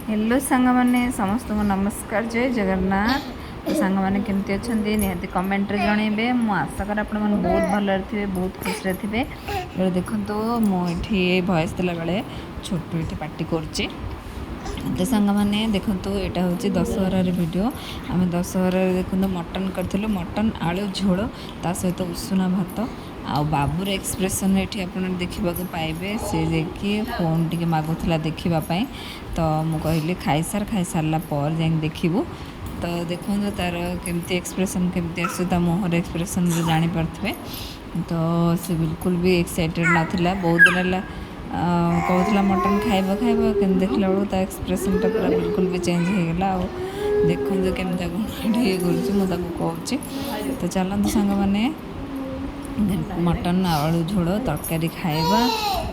Hello सांग मैंने समस्त को नमस्कार जय जगन्नाथ। तो सांग मैंने केमती अच्छा निहाती कमेंट जनइबे मु आशा कर आप बहुत भल थे बहुत खुश थे। देखो तो मुझे भयस देला बेले छोटू ये पार्टी करुच्चे। तो सांग मैंने देखो यहाँ हूँ दशहरार वीडियो आम दशहरार देखो मटन करूँ मटन आलू झोल ता सहित उषुना भात आ बाबूर एक्सप्रेशन ये आप देखा पाइबे सी देखिए फोन टी मगुला देखापी। तो मुझे खाई सारा पर जा देखू तो देखो तार केमती एक्सप्रेशन केमती आस मुहर एक्सप्रेशन जानीपे। तो से बिल्कुल भी एक्साइटेड नाला बहुत दिन है कहला मटन खाइब खाइब कि देखला बेलू एक्सप्रेशन पूरा बिल्कुल भी चेंज हो गला। देखो केमती कौन ये कहूँ तो चलते सांग मैंने मटन आलू झोल तरकारी खाइबा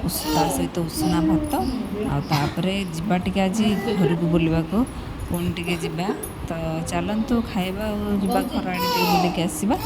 ता सहित उषुना भात आपर जावा टे आज घर को बुलवा को पुणी टे जा। तो चलतु खाइबा और घर आड़े टे बुलिक आसवा।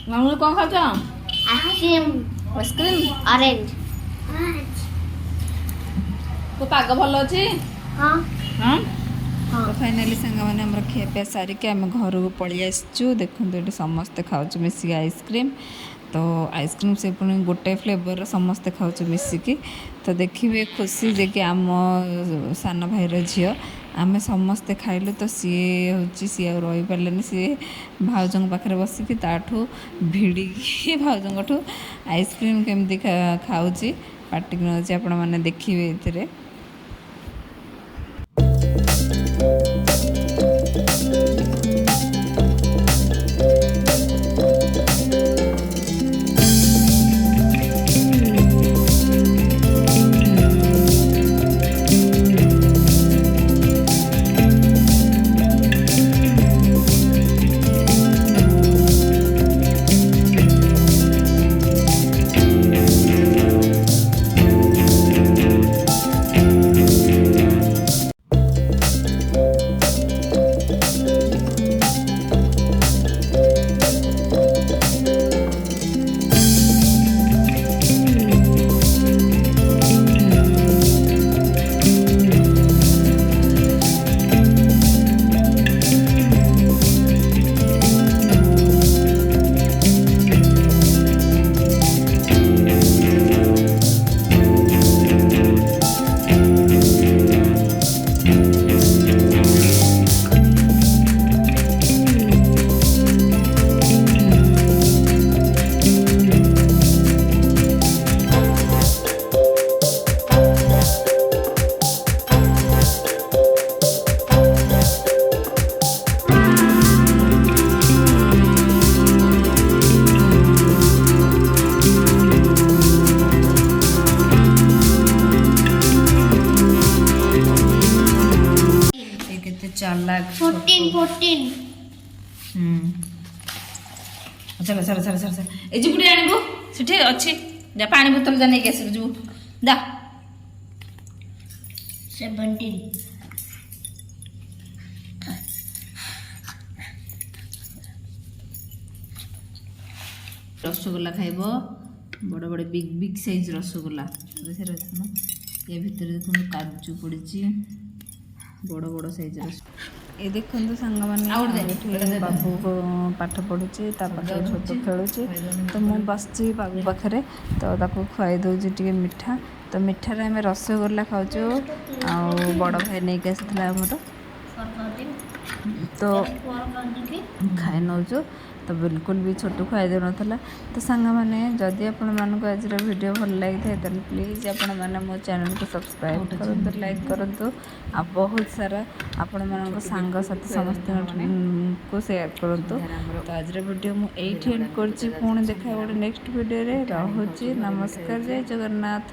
मामू कौन खाच आइसक्रीम आइसक्रीम ऑरेंज तो पाग भल अच्छी हाँ हाँ तो फाइनाली सांग मैंने आम खियापिया सारिक आम घर को पलि आसचु। देखो ये समस्ते खाऊ मिसिक आइसक्रीम। तो आइसक्रीम से पुणी गोटे फ्लेवर समस्ते खाऊँ मिसिकी तो देखिए खुशी जे कि आम सान भाईर झील आम समस्ते खाइलु तो सी हूँ सी आ रही पारे सी भाउजों पाखे बसिकी ताठू भिड़िकी भाउजों आइसक्रीम केमती खाऊँ पार्टी नौची आपण मैंने देखिए ये चालाक 14 चल चल चल चल ए जुगुड़ी आनिबो सेठी अछि जा पानी बोतल जा नै के आसे जु दा 17 रसगोल्ला खाइबो बड़ बड़ बिग बिग साइज रसगोल्ला देखै रहछन ये भीतर देखो काजू पड़िछि बड़ बड़ साइज ये देखो सांग मैंने बाबू को पाठ पढ़ुचे छोट खेलुचे तो मुझे बस बाबू पाखे तो खुआई दूसरी टी मिठा तो मिठार आम रसगोल्ला खाऊँ आ बड़ भाई नहीं आसाला आमर तो खाई नौचु तो बिल्कुल भी छोटू खुआई दे ना तो सांग मैंने जदि आपण मानक आज वीडियो भल लगी था तो प्लीज़ आपण मैंने मो चैनल को सब्सक्राइब करूँ लाइक करूँ आ बहुत सारा आपण मान सांग साथी समस्त को शेयर करूँ तो आज वीडियो मुझे एंड कर पुणी देखा गोटे नेक्स्ट वीडियो रोचे नमस्कार जय जगन्नाथ।